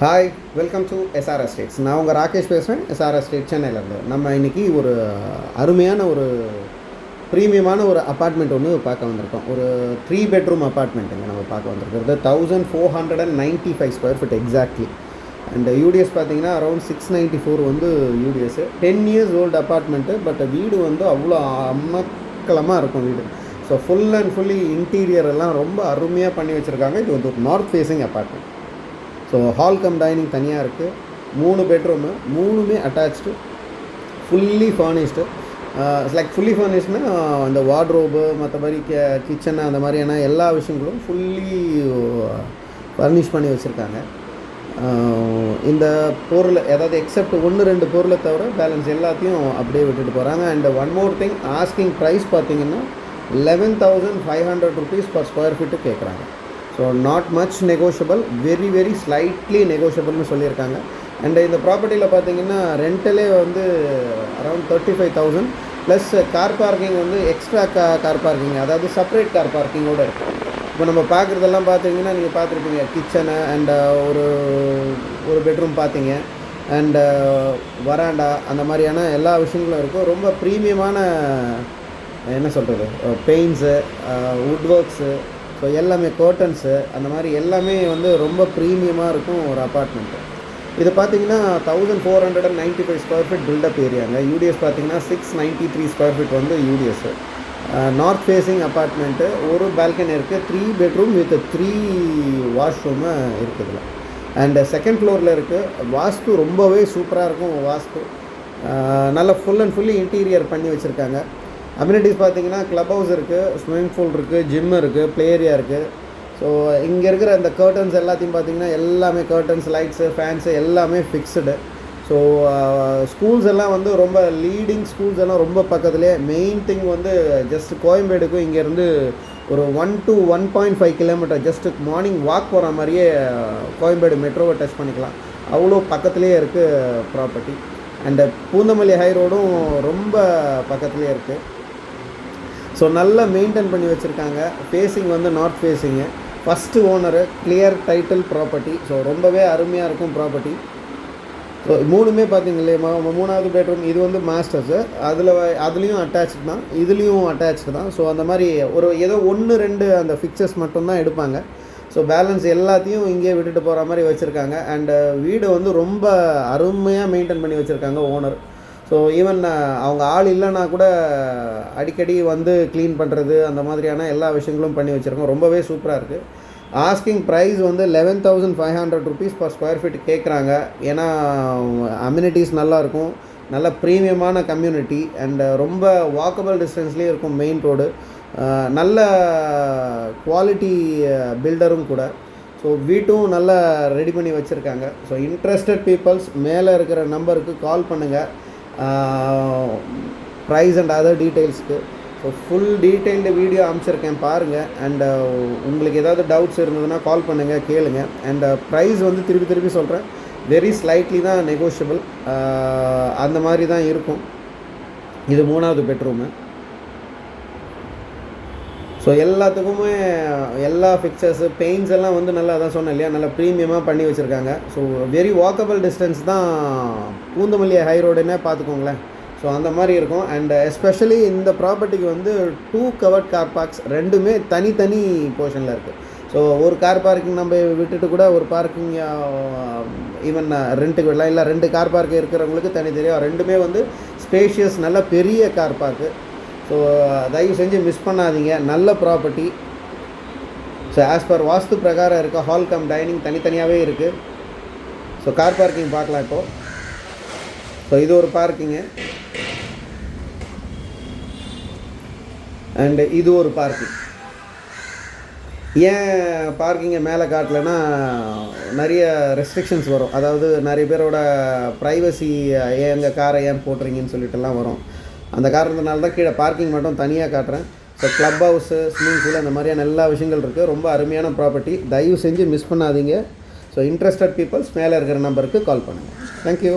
Hi, welcome to SR estates. நான் உங்கள் ராகேஷ் பேசுகிறேன், எஸ்ஆர் எஸ்டேட் சென்னையிலேருந்து. நம்ம இன்றைக்கி ஒரு அருமையான ஒரு ப்ரீமியமான ஒரு அப்பார்ட்மெண்ட் ஒன்று பார்க்க வந்திருக்கோம். ஒரு 3 பெட்ரூம் அப்பார்ட்மெண்ட்டுங்க நம்ம பார்க்க வந்திருக்கிறது. 1495 square feet exactly. And UDS பார்த்தீங்கன்னா அரௌண்ட் 694 வந்து UDS. 10 years old apartment. But வீடு வந்து அவ்வளோ அமக்கலமாக இருக்கும் வீடு. So full and fully interior எல்லாம் ரொம்ப அருமையாக பண்ணி வச்சுருக்காங்க. இது வந்து ஒரு north facing apartment. So hall cum dining தனியாக இருக்குது. 3 பெட்ரூமு, 3மே attached, fully furnished. Like fully ஃபர்னிஷ்டுனா அந்த வார்ட்ரோபு, மற்றபடி கிச்சனு, அந்த மாதிரியான எல்லா விஷயங்களும் ஃபுல்லி ஃபர்னிஷ் பண்ணி வச்சுருக்காங்க. இந்த பொருள் ஏதாவது எக்ஸப்ட் 1-2 பொருளை தவிர பேலன்ஸ் எல்லாத்தையும் அப்படியே விட்டுட்டு போகிறாங்க. And one more thing, asking price பார்த்திங்கன்னா 11,500 rupees per ஸ்கொயர் ஃபீட்டு கேட்குறாங்க. So not much negotiable, very slightly நெகோஷியபிள்னு சொல்லியிருக்காங்க. அண்ட் இந்த ப்ராப்பர்ட்டியில் பார்த்தீங்கன்னா ரெண்டலே வந்து அரௌண்ட் 35,000 ப்ளஸ் கார் பார்க்கிங் வந்து எக்ஸ்ட்ரா கார் பார்க்கிங், அதாவது செப்பரேட் கார் பார்க்கிங்கோடு இருக்குது. இப்போ நம்ம பார்க்குறதெல்லாம் பார்த்தீங்கன்னா நீங்கள் பார்த்துருப்பீங்க, கிச்சனு அண்ட் ஒரு பெட்ரூம் பார்த்தீங்க, அண்டு வராண்டா, அந்த மாதிரியான எல்லா விஷயங்களும் இருக்கும். ரொம்ப ப்ரீமியமான என்ன சொல்கிறது, பெயிண்ட்ஸு, வுட் ஒர்க்ஸு, ஸோ எல்லாமே கர்டன்ஸு, அந்த மாதிரி எல்லாமே வந்து ரொம்ப ப்ரீமியமாக இருக்கும் ஒரு அப்பார்ட்மெண்ட்டு. இது பார்த்திங்கன்னா 1495 ஸ்கொயர் ஃபீட் பில்டப் ஏரியாங்க. யூடிஎஸ் பார்த்திங்கன்னா 693 ஸ்கொயர் ஃபீட் வந்து யூடிஎஸ்ஸு. North facing apartment. ஒரு பால்கனி இருக்குது. 3 பெட்ரூம் வித் 3 வாஷ்ரூமு இருக்குதுல. அண்டு செகண்ட் ஃப்ளோரில் இருக்குது. வாஸ்து ரொம்பவே சூப்பராக இருக்கும். வாஸ்து நல்லா ஃபுல் அண்ட் ஃபுல்லி இன்டீரியர் பண்ணி வச்சுருக்காங்க. அம்யூனிட்டிஸ் பார்த்திங்கன்னா க்ளப் ஹவுஸ் இருக்குது, ஸ்விம்மிங் பூல் இருக்குது, ஜிம் இருக்குது, ப்ளே ஏரியா இருக்குது. ஸோ இங்கே இருக்கிற அந்த கர்டன்ஸ் எல்லாத்தையும் பார்த்திங்கன்னா எல்லாமே கர்டன்ஸ், லைட்ஸு, ஃபேன்ஸு எல்லாமே ஃபிக்ஸ்டு. ஸோ ஸ்கூல்ஸ் எல்லாம் வந்து ரொம்ப லீடிங் ஸ்கூல்ஸ் எல்லாம் ரொம்ப பக்கத்துலேயே. மெயின் திங் வந்து ஜஸ்ட் கோயம்பேடுக்கும் இங்கேருந்து ஒரு 1 to 1.5 kilometre just morning walk போகிற மாதிரியே கோயம்பேடு மெட்ரோவை டச் பண்ணிக்கலாம். அவ்வளோ பக்கத்துலேயே இருக்குது ப்ராப்பர்ட்டி. அண்டு பூந்தமல்லி ஹை ரோடும் ரொம்ப பக்கத்துலேயே இருக்குது. ஸோ நல்லா மெயின்டைன் பண்ணி வச்சுருக்காங்க. ஃபேஸிங் வந்து north facing. First owner, clear title property. So ரொம்பவே அருமையாக இருக்கும் ப்ராப்பர்ட்டி. ஸோ 3மே பார்த்திங்க இல்லையா, 3வது பெட்ரூம் இது வந்து மாஸ்டர்ஸு. அதுலேயும் அட்டாச்சு தான், இதுலேயும் அட்டாச்சு தான். ஸோ அந்த மாதிரி ஒரு ஏதோ 1-2 அந்த ஃபிக்சர்ஸ் மட்டும்தான் எடுப்பாங்க. ஸோ பேலன்ஸ் எல்லாத்தையும் இங்கே விட்டுட்டு போகிற மாதிரி வச்சுருக்காங்க. அண்டு வீடு வந்து ரொம்ப அருமையாக மெயின்டைன் பண்ணி வச்சுருக்காங்க ஓனர். ஸோ ஈவன் அவங்க ஆள் இல்லைன்னா கூட அடிக்கடி வந்து க்ளீன் பண்ணுறது, அந்த மாதிரியான எல்லா விஷயங்களும் பண்ணி வச்சுருக்கோம். ரொம்பவே சூப்பராக இருக்குது. ஆஸ்கிங் ப்ரைஸ் வந்து 11,500 rupees per ஸ்கொயர் ஃபீட் கேட்குறாங்க. ஏன்னா அம்யூனிட்டிஸ் நல்லாயிருக்கும், நல்ல ப்ரீமியமான கம்யூனிட்டி, அண்டு ரொம்ப வாக்கபிள் டிஸ்டன்ஸ்லேயே இருக்கும் மெயின் ரோடு. நல்ல குவாலிட்டி பில்டரும் கூட. ஸோ வீட்டும் நல்லா ரெடி பண்ணி வச்சுருக்காங்க. ஸோ இன்ட்ரெஸ்டட் பீப்புள்ஸ் மேலே இருக்கிற நம்பருக்கு கால் பண்ணுங்கள், ப்ரைஸ் அண்ட் அதர் டீட்டெயில்ஸ்க்கு. ஸோ ஃபுல் டீட்டெயில்டு வீடியோ அனுப்பிச்சிருக்கேன் பாருங்கள். அண்டு உங்களுக்கு ஏதாவது டவுட்ஸ் இருந்ததுன்னா கால் பண்ணுங்கள், கேளுங்க. அண்டு ப்ரைஸ் வந்து திருப்பி சொல்கிறேன், வெரி ஸ்லைட்லி தான் நெகோஷியபிள், அந்த மாதிரி தான் இருக்கும். இது 3வது பெட்ரூமு. ஸோ எல்லாத்துக்குமே எல்லா ஃபிக்சர்ஸு, பெயிண்ட்ஸ் எல்லாம் வந்து நல்லா அதான் சொன்னேன் இல்லையா, நல்லா ப்ரீமியமாக பண்ணி வச்சுருக்காங்க. ஸோ வெரி வாக்கபிள் டிஸ்டன்ஸ் தான் பூந்தமல்லி ஹை ரோடுன்னே பார்த்துக்கோங்களேன். ஸோ அந்த மாதிரி இருக்கும். அண்ட் எஸ்பெஷலி இந்த ப்ராப்பர்ட்டிக்கு வந்து 2 கவர்ட் கார் பார்க்ஸ், 2மே தனி போர்ஷனில் இருக்குது. ஸோ ஒரு கார் பார்க்கிங் நம்ம விட்டுட்டு கூட ஒரு பார்க்கிங் ஈவன் ரெண்ட்டுக்கு விடலாம். இல்லை 2 கார் பார்க் இருக்கிறவங்களுக்கு தனித்தனியாக 2மே வந்து ஸ்பேஷியஸ், நல்ல பெரிய கார் பார்க்கு. ஸோ தயவு செஞ்சு மிஸ் பண்ணாதீங்க. நல்ல ப்ராப்பர்ட்டி. ஸோ ஆஸ் பர் வாஸ்து பிரகாரம் இருக்க ஹால் கம் டைனிங் தனித்தனியாகவே இருக்குது. ஸோ கார் பார்க்கிங் பார்க்கலாம் இப்போது. ஸோ இது ஒரு பார்க்கிங்கு, அண்டு இது ஒரு பார்க்கிங். ஏன் பார்க்கிங்கை மேலே காட்டலைன்னா நிறைய ரெஸ்ட்ரிக்ஷன்ஸ் வரும். அதாவது நிறைய பேரோட ப்ரைவசி, எங்கள் காரை ஏன் போட்டுறீங்கன்னு சொல்லிட்டுலாம் வரும். அந்த காரணத்தினால தான் கீழே பார்க்கிங் மட்டும் தனியாக காட்டுறேன். So club house, swimming pool, அந்த மாதிரியான எல்லா விஷயங்கள் இருக்குது. ரொம்ப அருமையான ப்ராப்பர்ட்டி. தயவு செஞ்சு மிஸ் பண்ணாதீங்க. ஸோ இன்ட்ரெஸ்டட் பீப்புள்ஸ் மேலே இருக்கிற நம்பருக்கு கால் பண்ணுங்கள். தேங்க்யூ.